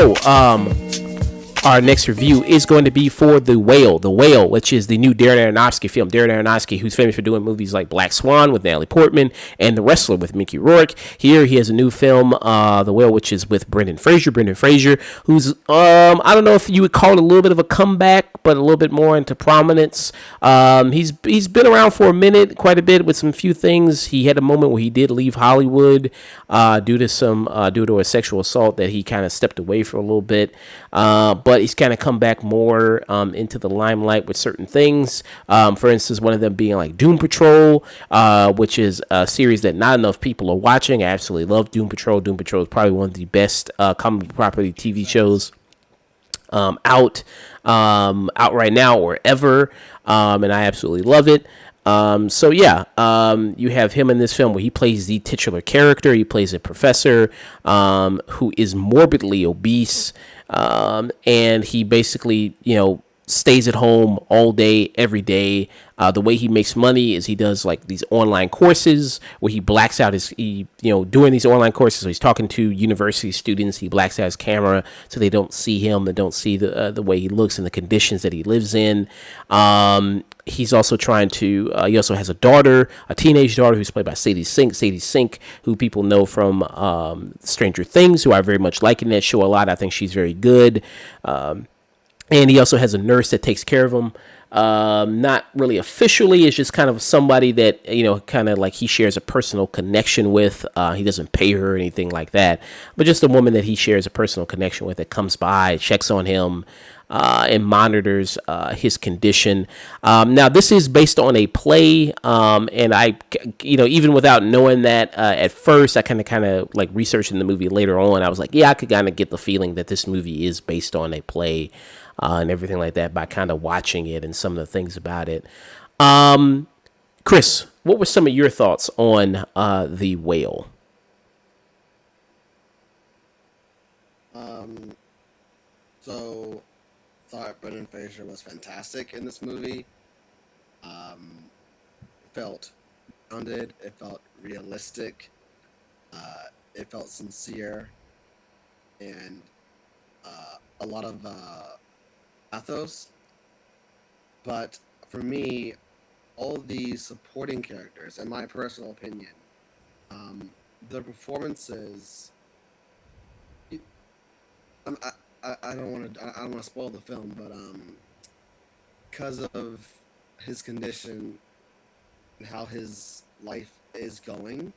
Oh, our next review is going to be for The Whale. The Whale, which is the new Darren Aronofsky film. Darren Aronofsky, who's famous for doing movies like Black Swan with Natalie Portman and The Wrestler with Mickey Rourke. Here he has a new film, The Whale, which is with Brendan Fraser. Brendan Fraser, who's, I don't know if you would call it a little bit of a comeback, but a little bit more into prominence. He's been around for a minute, quite a bit, with some few things. He had a moment where he did leave Hollywood due to a sexual assault that he kind of stepped away for a little bit. But he's kind of come back more into the limelight with certain things. For instance, one of them being like Doom Patrol, which is a series that not enough people are watching. I absolutely love Doom Patrol. Doom Patrol is probably one of the best comic property TV shows out right now or ever, and I absolutely love it. You have him in this film where he plays the titular character. He plays a professor who is morbidly obese, and he basically, stays at home all day, every day. The way he makes money is he does like these online courses where he blacks out during these online courses, so he's talking to university students. He blacks out his camera so they don't see him, they don't see the way he looks and the conditions that he lives in. He's also he also has a teenage daughter who's played by Sadie Sink, who people know from Stranger Things, who I very much like in that show a lot. I think she's very good. And he also has a nurse that takes care of him. Not really officially. It's just kind of somebody that, kind of like he shares a personal connection with. He doesn't pay her or anything like that, but just a woman that he shares a personal connection with that comes by, checks on him, and monitors his condition. Now, this is based on a play, and I, even without knowing that at first, I kind of like researching the movie later on. I was like, yeah, I could kind of get the feeling that this movie is based on a play. And everything like that by kind of watching it and some of the things about it. Chris, what were some of your thoughts on The Whale? So thought Brendan Fraser was fantastic in this movie. It felt grounded. It felt realistic. It felt sincere, and a lot of pathos. But for me, all the supporting characters, in my personal opinion, their performances. I don't want to spoil the film, but because of his condition and how his life is going,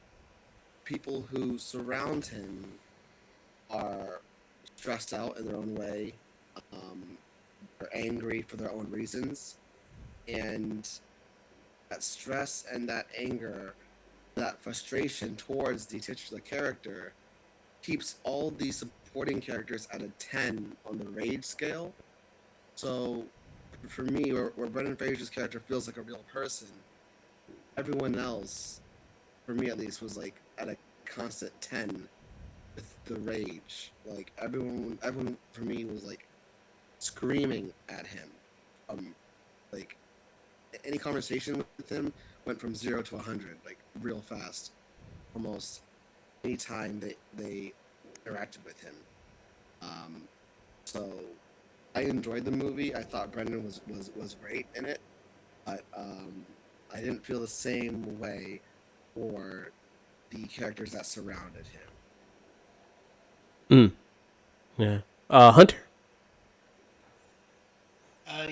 people who surround him are stressed out in their own way. Are angry for their own reasons, and that stress and that anger, that frustration towards the titular character keeps all the supporting characters at a 10 on the rage scale. So for me, where Brendan Fraser's character feels like a real person, everyone else, for me at least, was like at a constant 10 with the rage. Like everyone for me was like screaming at him. Like any conversation with him went from 0 to 100 like real fast, almost any time they interacted with him. So I enjoyed the movie. I thought Brendan was great in it, but I didn't feel the same way for the characters that surrounded him. Yeah. Hunter.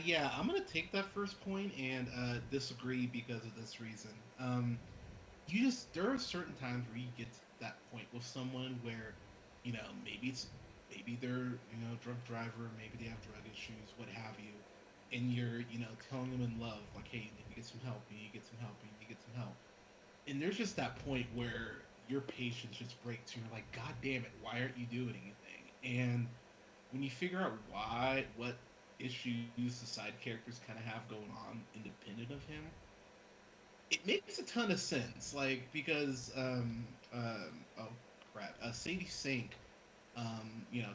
Yeah, I'm gonna take that first point and disagree because of this reason. There are certain times where you get to that point with someone where, maybe they're drunk driver, maybe they have drug issues, what have you, and you're telling them in love like, hey, you need to get some help, you need to get some help, you need to get some help, and there's just that point where your patience just breaks. And you're like, God damn it, why aren't you doing anything? And when you figure out what issues the side characters kind of have going on independent of him, it makes a ton of sense. Like because oh crap, Sadie Sink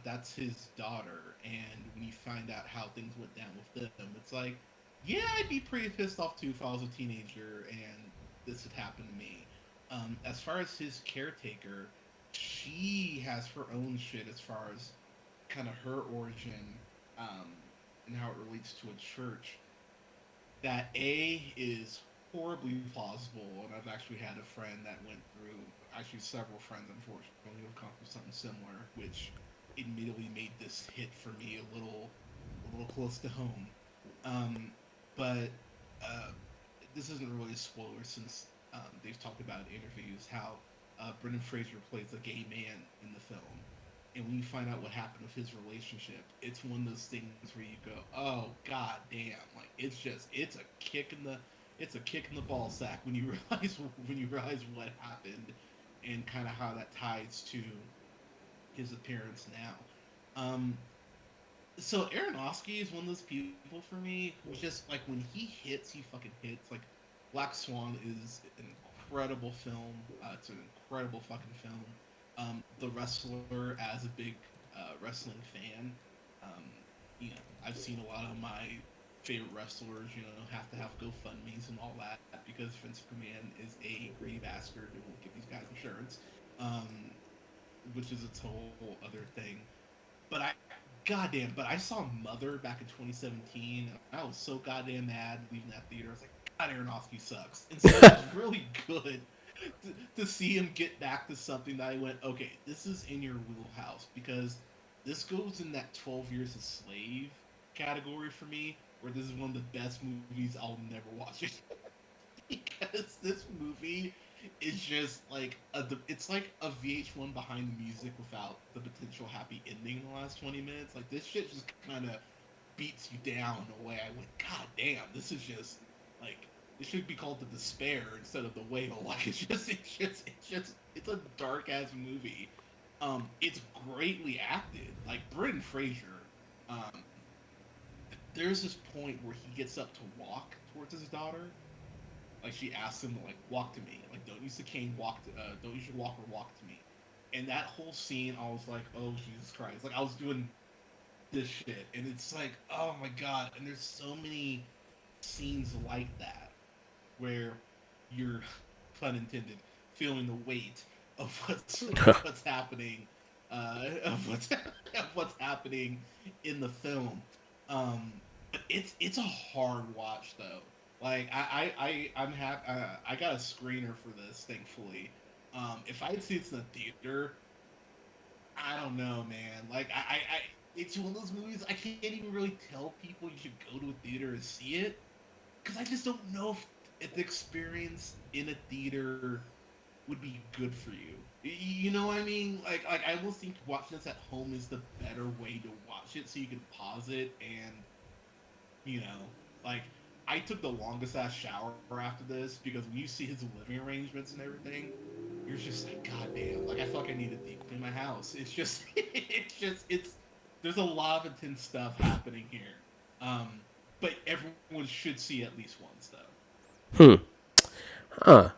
That's his daughter, and when you find out how things went down with them, it's like, yeah, I'd be pretty pissed off too if I was a teenager and this had happened to me. As far as his caretaker, she has her own shit as far as kind of her origin, um, and how it relates to a church that is horribly plausible, and I've actually had a friend that went through, actually several friends, unfortunately, who've gone through something similar, which admittedly made this hit for me a little close to home. Um, but uh, this isn't really a spoiler since they've talked about in interviews how Brendan Fraser plays a gay man in the film, and when you find out what happened with his relationship, it's one of those things where you go, "Oh god damn!" Like it's a kick in the ball sack when you realize what happened and kind of how that ties to his appearance now. So Aronofsky is one of those people for me who's just like when he hits, he fucking hits. Like Black Swan is an incredible film. It's an incredible fucking film. The Wrestler, as a big wrestling fan, um, I've seen a lot of my favorite wrestlers, have to have GoFundMe's and all that because Vince McMahon is a greedy bastard who won't give these guys insurance, um, which is a whole other thing. But goddamn, but I saw Mother back in 2017. I was so goddamn mad leaving that theater. I was like, God, Aronofsky sucks. And so it was really good to see him get back to something that I went, okay, this is in your wheelhouse because this goes in that 12 Years a Slave category for me, where this is one of the best movies I'll never watch it. Because this movie is just like it's like a VH1 behind the music without the potential happy ending in the last 20 minutes. Like this shit just kind of beats you down in a way. I went, God damn, this is just like it should be called The Despair instead of The Whale. Like it's a dark ass movie. It's greatly acted. Like Brendan Fraser. Um, there's this point where he gets up to walk towards his daughter. Like she asks him to like walk to me. Like don't use the cane. Don't use your walker. Walk to me. And that whole scene, I was like, oh Jesus Christ! Like I was doing this shit, and it's like, oh my god! And there's so many scenes like that where you're, pun intended, feeling the weight of what's happening, of what's happening in the film. But it's a hard watch though. Like I'm happy. I got a screener for this, thankfully. If I had seen it in the theater, I don't know, man. Like it's one of those movies I can't even really tell people you should go to a theater and see it because I just don't know if the experience in a theater would be good for you. You know what I mean? Like I almost think watching this at home is the better way to watch it, so you can pause it and like I took the longest ass shower after this because when you see his living arrangements and everything, you're just like, God damn! Like I feel like I need to deep clean my house. It's just, it's. There's a lot of intense stuff happening here, but everyone should see at least once though.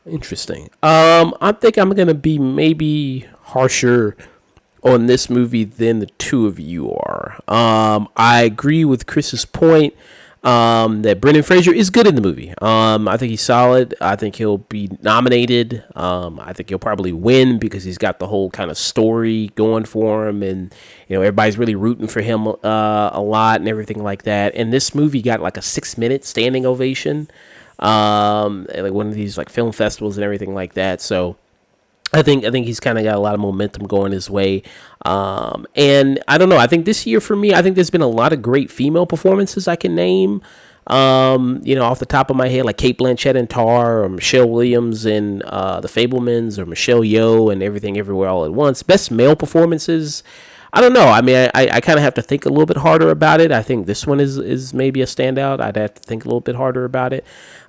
Interesting. I think I'm gonna be maybe harsher on this movie than the two of you are. I agree with Chris's point that Brendan Fraser is good in the movie. I think he's solid. I think he'll be nominated. I think he'll probably win because he's got the whole kind of story going for him, and everybody's really rooting for him a lot and everything like that. And this movie got like a 6-minute standing ovation, like one of these like film festivals and everything like that. So I think he's kind of got a lot of momentum going his way. And I don't know. I think this year for me, I think there's been a lot of great female performances I can name. Off the top of my head, like Kate Blanchett in Tar, or Michelle Williams in The Fablemans, or Michelle Yeoh in Everything Everywhere All at Once. Best male performances, I don't know. I mean, I kind of have to think a little bit harder about it. I think this one is maybe a standout. I'd have to think a little bit harder about it.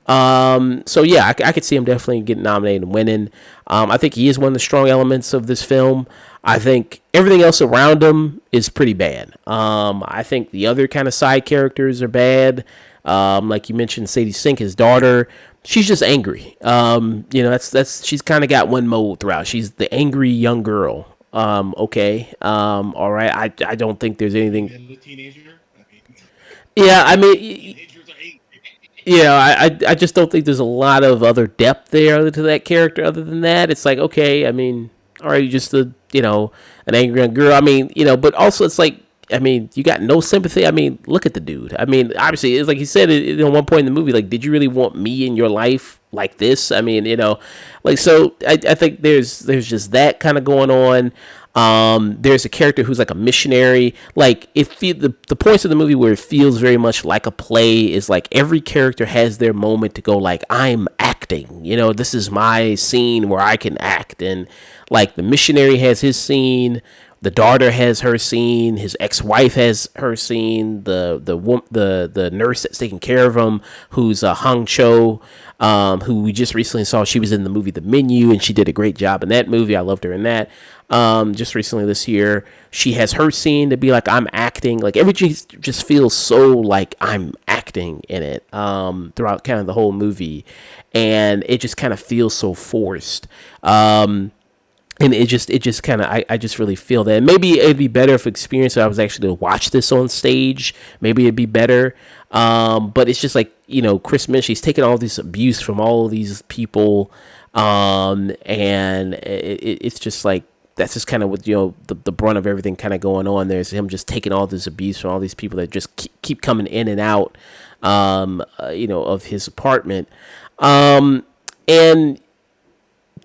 So yeah, I could see him definitely getting nominated and winning. I think he is one of the strong elements of this film. I think everything else around him is pretty bad. I think the other kind of side characters are bad. Like you mentioned, Sadie Sink, his daughter, she's just angry. That's she's kind of got one mode throughout. She's the angry young girl. Okay. All right. I don't think there's You anything. hit a teenager. I mean, Yeah, I mean, teenagers are eight. yeah, I just don't think there's a lot of other depth there to that character other than that. It's like, okay, I mean, all right, you're just an angry young girl. I mean, but also it's like, I mean, you got no sympathy. I mean, look at the dude. I mean, obviously, it's like he said at one point in the movie, like, did you really want me in your life like this? I mean, like, so I think there's just that kind of going on. There's a character who's like a missionary. Like the points of the movie where it feels very much like a play is like every character has their moment to go like I'm acting. This is my scene where I can act, and like the missionary has his scene. The daughter has her scene. His ex-wife has her scene. The nurse that's taking care of him, who's Hong Cho, who we just recently saw. She was in the movie The Menu, and she did a great job in that movie. I loved her in that. Just recently this year, she has her scene to be like I'm acting. Like everything just feels so like I'm acting in it throughout kind of the whole movie, and it just kind of feels so forced. And it just kind of I just really feel that. And maybe it'd be better if experience I was actually to watch this on stage. Maybe it'd be better. But it's just like Chris mentioned, he's taking all this abuse from all of these people, and it's just like that's just kind of what the brunt of everything kind of going on. There's him just taking all this abuse from all these people that just keep coming in and out, of his apartment, and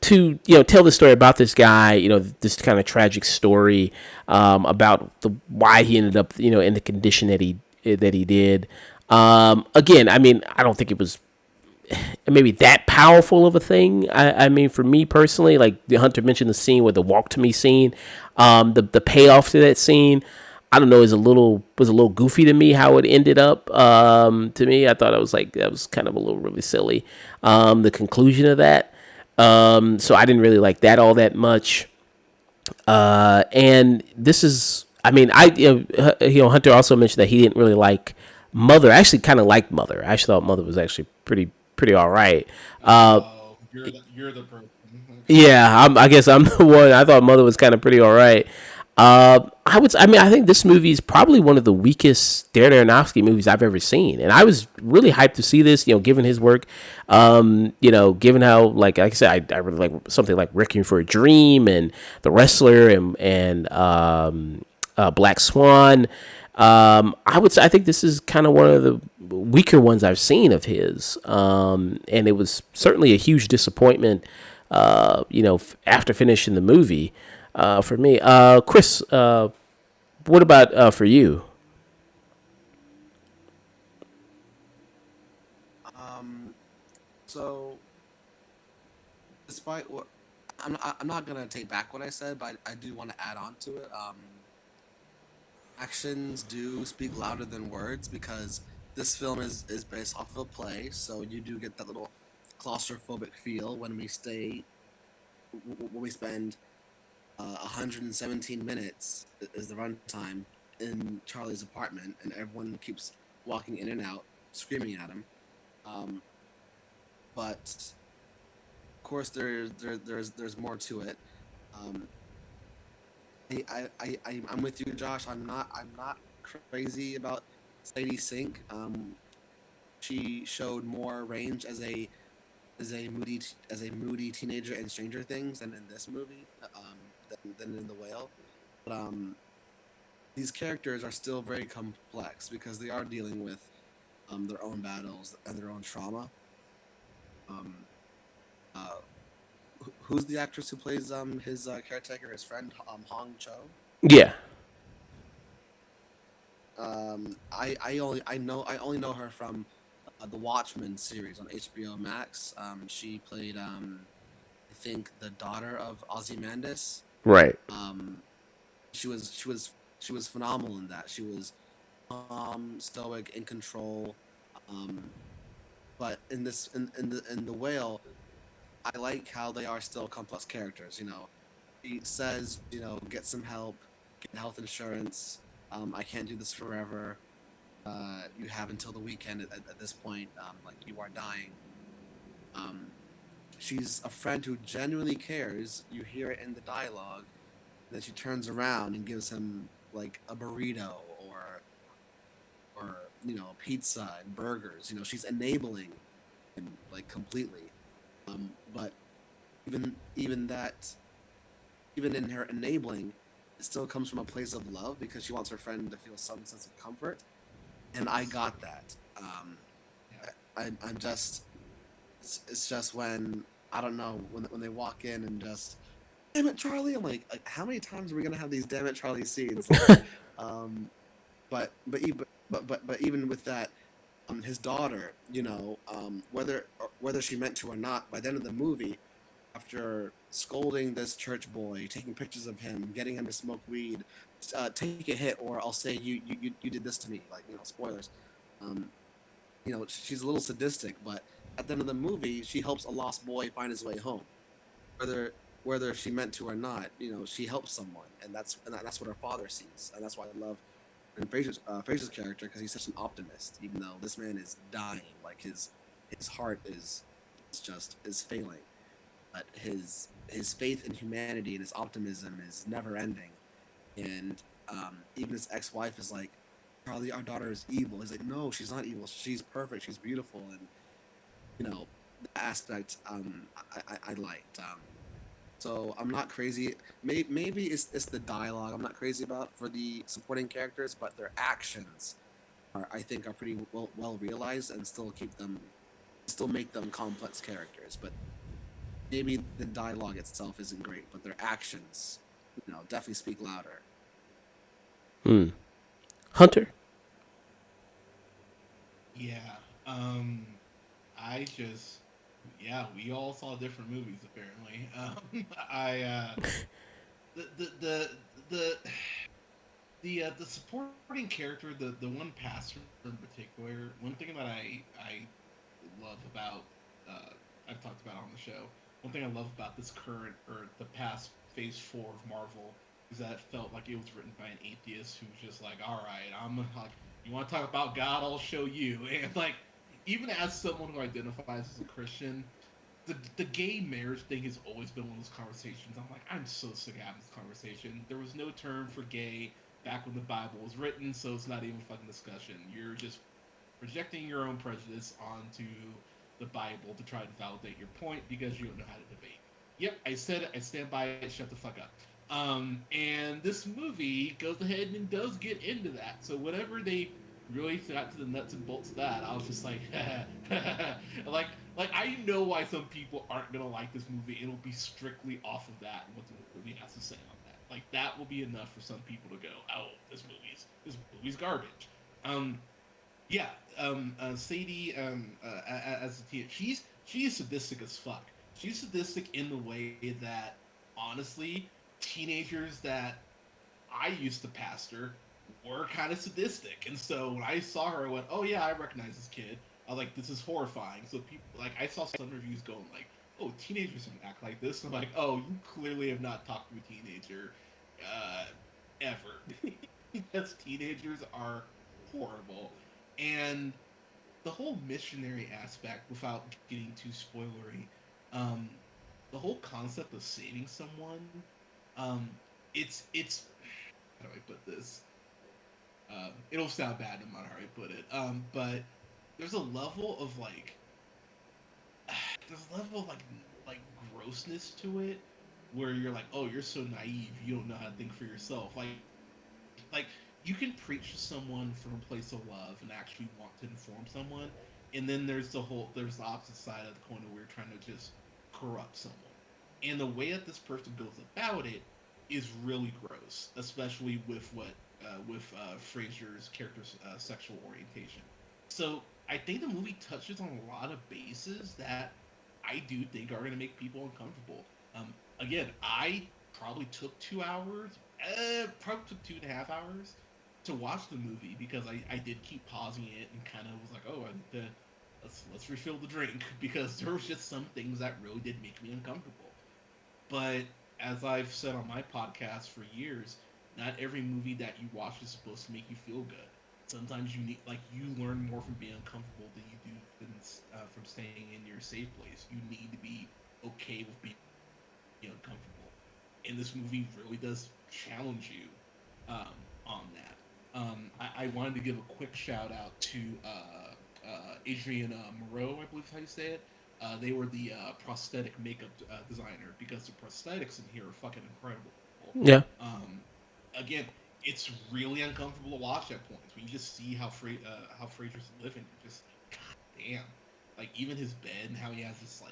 to tell the story about this guy, this kind of tragic story about why he ended up in the condition that he did. Again, I mean, I don't think it was maybe that powerful of a thing. I mean, for me personally, like the Hunter mentioned the scene with the walk to me scene, the payoff to that scene. I don't know, was a little goofy to me how it ended up. To me, I thought it was like that was kind of a little really silly. The conclusion of that. So I didn't really like that all that much. And this is, I mean, Hunter also mentioned that he didn't really like Mother. I actually kind of liked Mother. I actually thought Mother was actually pretty all right. Oh, you're the person. Okay. Yeah, I guess I'm the one. I thought Mother was kind of pretty all right. I mean, I think this movie is probably one of the weakest Darren Aronofsky movies I've ever seen, and I was really hyped to see this. Given his work, given how like I said, I really like something like Requiem for a Dream and The Wrestler and Black Swan. I think this is kind of one of the weaker ones I've seen of his, and it was certainly a huge disappointment. After finishing the movie, for me, Chris, what about for you? Um, so despite what I'm not gonna take back what I said, but I do want to add on to it. Actions do speak louder than words because this film is based off of a play, so you do get that little claustrophobic feel when we spend 117 minutes is the runtime in Charlie's apartment, and everyone keeps walking in and out, screaming at him. Um, but of course, there's more to it. Um, I'm with you, Josh. I'm not crazy about Sadie Sink. She showed more range as a moody teenager in Stranger Things than in this movie, than in The Whale. But these characters are still very complex because they are dealing with their own battles and their own trauma. Um, uh, who's the actress who plays his caretaker, his friend Hong Cho? Yeah, I only know her from the Watchmen series on HBO Max. She played I think the daughter of Ozymandias. right. Um, she was phenomenal in that. She was stoic, in control. Um, but in the Whale, I like how they are still complex characters. He says, get some help, get health insurance. I can't do this forever. You have until the weekend at this point. Like you are dying. Um, she's a friend who genuinely cares. You hear it in the dialogue. then she turns around and gives him like a burrito or pizza and burgers. She's enabling him like completely. But even that, even in her enabling, it still comes from a place of love because she wants her friend to feel some sense of comfort, and I got that. Yeah. I'm just it's just when I don't know when they walk in and just damn it Charlie, I'm like how many times are we gonna have these damn it Charlie scenes? Um, but even with that, his daughter, whether she meant to or not, by the end of the movie, after scolding this church boy, taking pictures of him, getting him to smoke weed, take a hit, or I'll say you did this to me, like spoilers. Um, she's a little sadistic, but at the end of the movie, she helps a lost boy find his way home, whether whether she meant to or not. She helps someone, and that's what her father sees, and that's why I love and Fraser's character because he's such an optimist, even though this man is dying, like his heart is failing, but his faith in humanity and his optimism is never ending. And even his ex-wife is like, Charlie, our daughter is evil. He's like, no, she's not evil. She's perfect. She's beautiful, and the aspect I liked. So I'm not crazy. Maybe it's the dialogue I'm not crazy about for the supporting characters, but their actions I think are pretty well realized and still make them complex characters. But maybe the dialogue itself isn't great, but their actions, definitely speak louder. Hmm. Hunter. Yeah. I just, yeah, we all saw different movies apparently. I the the the supporting character, the one pastor in particular. One thing that I love about I've talked about on the show. One thing I love about this current or the past Phase 4 of Marvel is that it felt like it was written by an atheist who was just like, all right, I'm like, you want to talk about God, I'll show you. And like, even as someone who identifies as a Christian, the gay marriage thing has always been one of those conversations. I'm like, I'm so sick of having this conversation. There was no term for gay back when the Bible was written, so it's not even a fucking discussion. You're just projecting your own prejudice onto the Bible to try to validate your point because you don't know how to debate. Yep, I said it. I stand by it. Shut the fuck up. And this movie goes ahead and does get into that. So whatever they really got to the nuts and bolts of that, I was just like, like I know why some people aren't gonna like this movie. It'll be strictly off of that and what the movie has to say on that. Like that will be enough for some people to go, oh, this movie's garbage. Um, yeah, Sadie, as a teen, she's sadistic as fuck. She's sadistic in the way that, honestly, teenagers that I used to pastor were kind of sadistic, and so when I saw her, I went, "Oh yeah, I recognize this kid." I was like, "This is horrifying." So people like I saw some reviews going like, "Oh, teenagers don't act like this." I'm like, "Oh, you clearly have not talked to a teenager, uh, ever." Because teenagers are horrible. And the whole missionary aspect, without getting too spoilery, um, the whole concept of saving someone, um, it's how do I put this? It'll sound bad no matter how I put it. But there's a level of like there's a level of like grossness to it where you're like, oh, you're so naive, you don't know how to think for yourself. Like you can preach to someone from a place of love and actually want to inform someone, and then there's the opposite side of the coin where you're trying to just corrupt someone. And the way that this person goes about it is really gross, especially with Fraser's character's sexual orientation. So I think the movie touches on a lot of bases that I do think are going to make people uncomfortable. Again, I probably took 2 hours, probably took 2.5 hours to watch the movie because I did keep pausing it and kind of was like, oh, I need to let's refill the drink because there was just some things that really did make me uncomfortable. But as I've said on my podcast for years, not every movie that you watch is supposed to make you feel good. Sometimes you need, like, you learn more from being uncomfortable than you do from staying in your safe place. You need to be okay with being uncomfortable. and this movie really does challenge you on that. I wanted to give a quick shout out to Adrian Moreau, I believe is how you say it. They were the prosthetic makeup designer, because the prosthetics in here are fucking incredible. Yeah. Um, Again, it's really uncomfortable to watch at points when you just see how Fraser's living. You're just, god damn, like even his bed and how he has this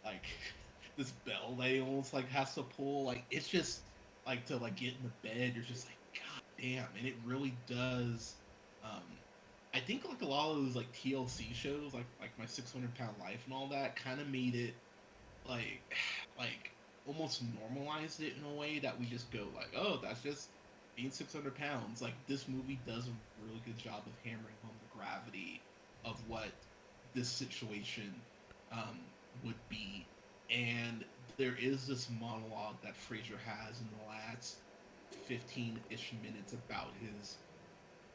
like this bell that he almost like has to pull. Like it's just like to like get in the bed. You're just like, god damn, and it really does. Um, I think like a lot of those like TLC shows, like My 600 Pound Life and all that, kind of made it like like almost normalized it in a way that we just go like, oh, that's just being 600 pounds. Like this movie does a really good job of hammering home the gravity of what this situation um, would be, and there is this monologue that Fraser has in the last 15-ish minutes about his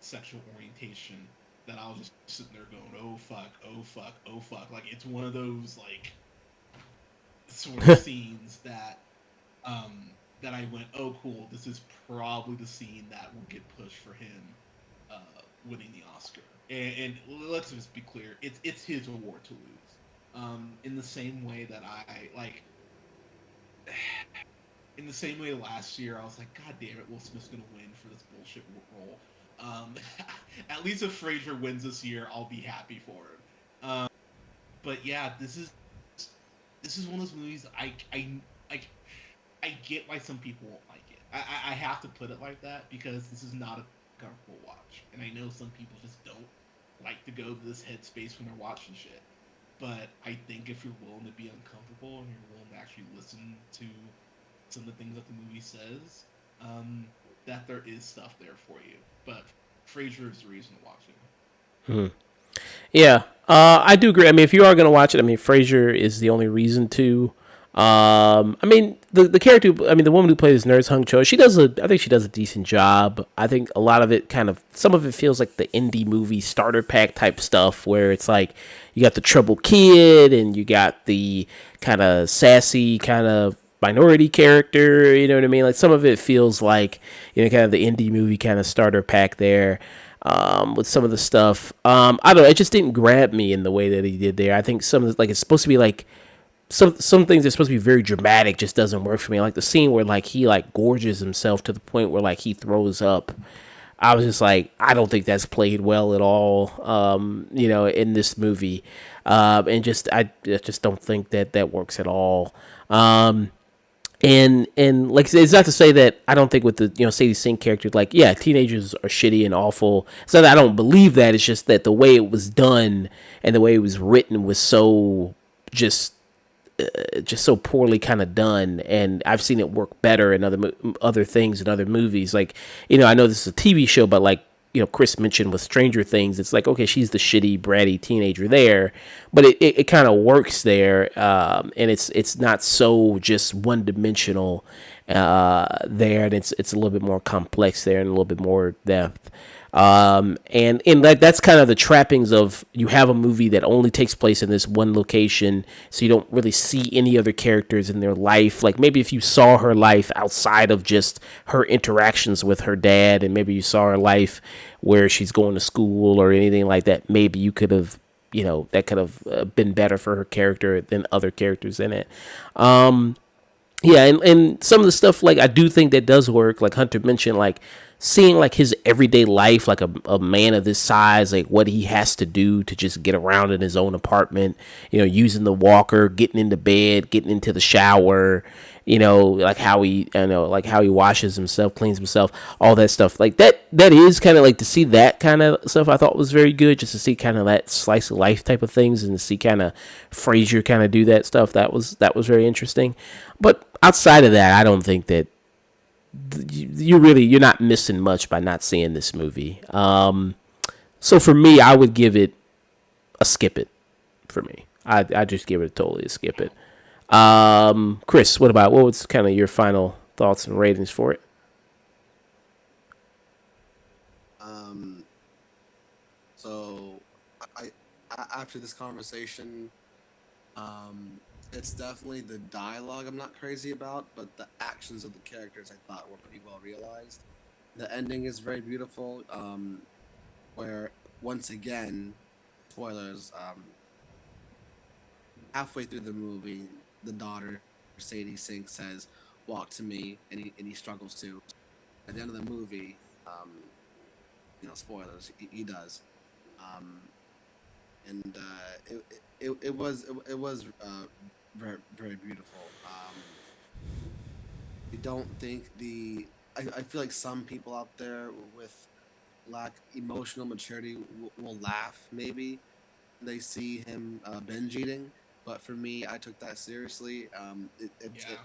sexual orientation that I was just sitting there going, oh fuck, oh fuck, oh fuck. Like it's one of those like sort of scenes um that I went, oh cool, this is probably the scene that will get pushed for him uh, winning the Oscar. And let's just be clear, it's his award to lose. In the same way that I like, in the same way last year, I was like, God damn it, Will Smith's gonna win for this bullshit role. Um, at least if Fraser wins this year, I'll be happy for him. But yeah, this is one of those movies like I get why some people won't like it. I have to put it like that because this is not a comfortable watch, and I know some people just don't like to go to this headspace when they're watching shit. But I think if you're willing to be uncomfortable and you're willing to actually listen to some of the things that the movie says, um, that there is stuff there for you. But Frasier is the reason to watch it. Hmm. Yeah, I do agree. I mean, if you are gonna watch it, I mean, Frasier is the only reason to. I mean, the character. I mean, the woman who plays Nurse Hung Cho. She does a. I think she does a decent job. I think a lot of it kind of. Some of it feels like the indie movie starter pack type stuff, where it's like you got the troubled kid and you got the kind of sassy kind of minority character. You know what I mean? Like some of it feels like kind of the indie movie kind of starter pack there with some of the stuff. I don't know. It just didn't grab me in the way that he did there. I think some of the, like it's supposed to be like some things are supposed to be very dramatic just doesn't work for me. Like the scene where like he like gorges himself to the point where like he throws up. I was just like, I don't think that's played well at all. In this movie, and just I just don't think that that works at all. Um, and like I said, it's not to say that I don't think with the Sadie Sink character, like yeah, teenagers are shitty and awful. So that I don't believe that. It's just that the way it was done and the way it was written was so just just so poorly kind of done. And I've seen it work better in other things in other movies. Like I know this is a TV show, but like Chris mentioned with Stranger Things, it's like, okay, she's the shitty, bratty teenager there, but it kind of works there, and it's not so just one dimensional there, and it's a little bit more complex there and a little bit more depth. And that's kind of the trappings of you have a movie that only takes place in this one location, so you don't really see any other characters in their life. Like maybe if you saw her life outside of just her interactions with her dad, and maybe you saw her life where she's going to school or anything like that, maybe you could have, that could have been better for her character than other characters in it. Yeah, and some of the stuff, like I do think that does work, like Hunter mentioned, like seeing like his everyday life, like a man of this size, like what he has to do to just get around in his own apartment, using the walker, getting into bed, getting into the shower, like how he like how he washes himself, cleans himself, all that stuff. Like that is kind of like to see that kind of stuff I thought was very good, just to see kind of that slice of life type of things and to see kind of Frasier kind of do that stuff. That was very interesting. But outside of that, I don't think that you're not missing much by not seeing this movie. So for me, I would give it a skip it. For me, I just give it totally a skip it. Chris, what was kind of your final thoughts and ratings for it? Um, so I after this conversation, um, It's definitely the dialogue I'm not crazy about, but the actions of the characters I thought were pretty well realized. The ending is very beautiful, where once again, spoilers, halfway through the movie, the daughter Sadie Sink says, "Walk to me," and he struggles to. At the end of the movie, spoilers, he does, um, and it was very very beautiful. I don't think I feel like some people out there with lack emotional maturity will laugh maybe they see him binge eating, but for me, I took that seriously. Yeah.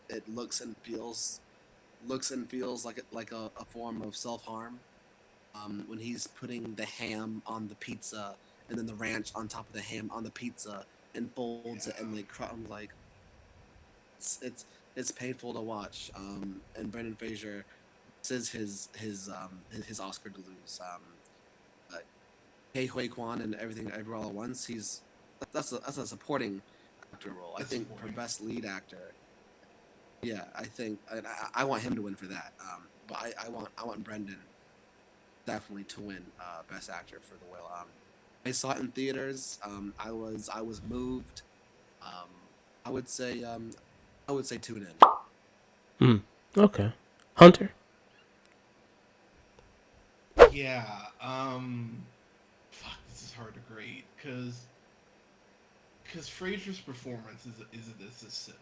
It looks and feels like a form of self harm. When he's putting the ham on the pizza and then the ranch on top of the ham on the pizza and folds it and Yeah. I'm like it's it's it's painful to watch. And Brendan Fraser, this is his Oscar to lose. Uh, Kei Hui Kwan and everything everywhere all at once. That's a supporting actor role. I That's think for supporting. best lead actor, yeah, I think I want him to win for that. But I want Brendan definitely to win best actor for The Whale. I saw it in theaters. I was moved. Um, I would say tune in. Hmm. Okay. Hunter. Yeah. Fuck, this is hard to grade because Fraser's performance is a cinema,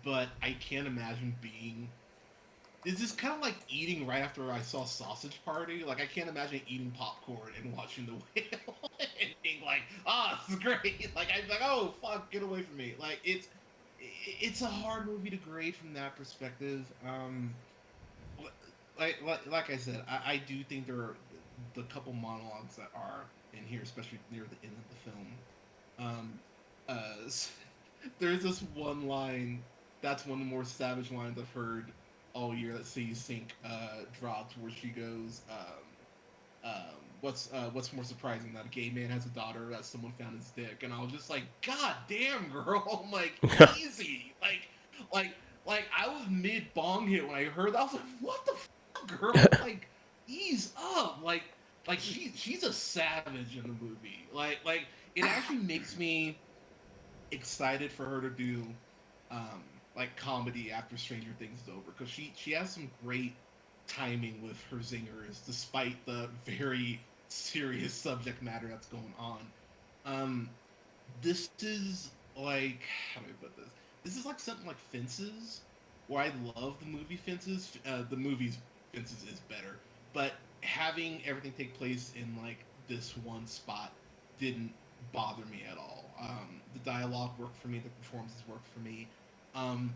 but I can't imagine being. It's just kind of like eating right after I saw Sausage Party. Like I can't imagine eating popcorn and watching The Whale and being like, "Ah, this is great." Like I'm like, "Oh fuck, get away from me!" Like it's a hard movie to grade from that perspective. Like I said, I do think there are the couple monologues that are in here, especially near the end of the film. There's this one line that's one of the more savage lines I've heard all year that sees Sink dropped, where she goes, what's more surprising that a gay man has a daughter that someone found his dick, and I was just like, God damn, girl, I'm like easy, like like I was mid bong hit when I heard that. I was like, what the fuck, girl, like ease up, like she's a savage in the movie, like it actually makes me excited for her to do um, like comedy after Stranger Things is over because she has some great timing with her zingers despite the very serious subject matter that's going on. Um, this is like how do I put this? This is like something like Fences, where I love the movie Fences. The movie's Fences is better, but having everything take place in like this one spot didn't bother me at all. The dialogue worked for me. The performances worked for me. Um,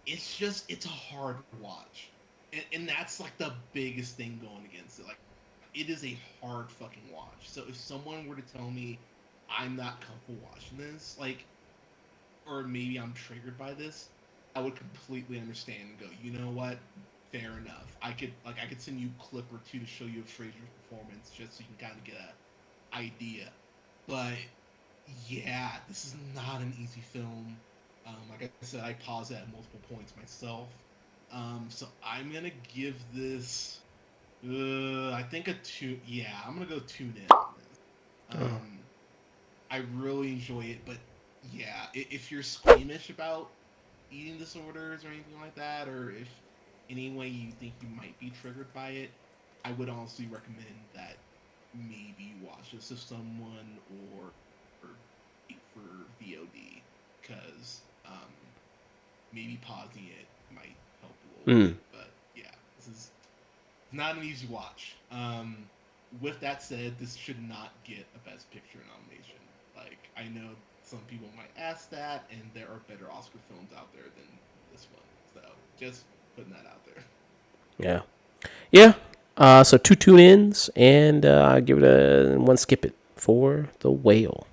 it's a hard watch, and that's like the biggest thing going against it. Like it is a hard fucking watch. So if someone were to tell me I'm not comfortable watching this, like, or maybe I'm triggered by this, I would completely understand and go, you know what? Fair enough. I could send you a clip or two to show you a Fraser performance just so you can kind of get a idea. But yeah, this is not an easy film. Like I said, I paused it at multiple points myself. So I'm gonna give this. I think a two. Yeah, I'm gonna go tune in on this. Oh. I really enjoy it, but yeah, if you're squeamish about eating disorders or anything like that, or if any way you think you might be triggered by it, I would honestly recommend that maybe you watch this with someone or wait for VOD because maybe pausing it might help a little Hmm. bit. But yeah, this is not an easy watch. With that said, this should not get a Best Picture nomination. Like I know some people might ask that, and there are better Oscar films out there than this one. So just putting that out there. Yeah. Yeah. So two tune ins and I give it a one skip it for The Whale.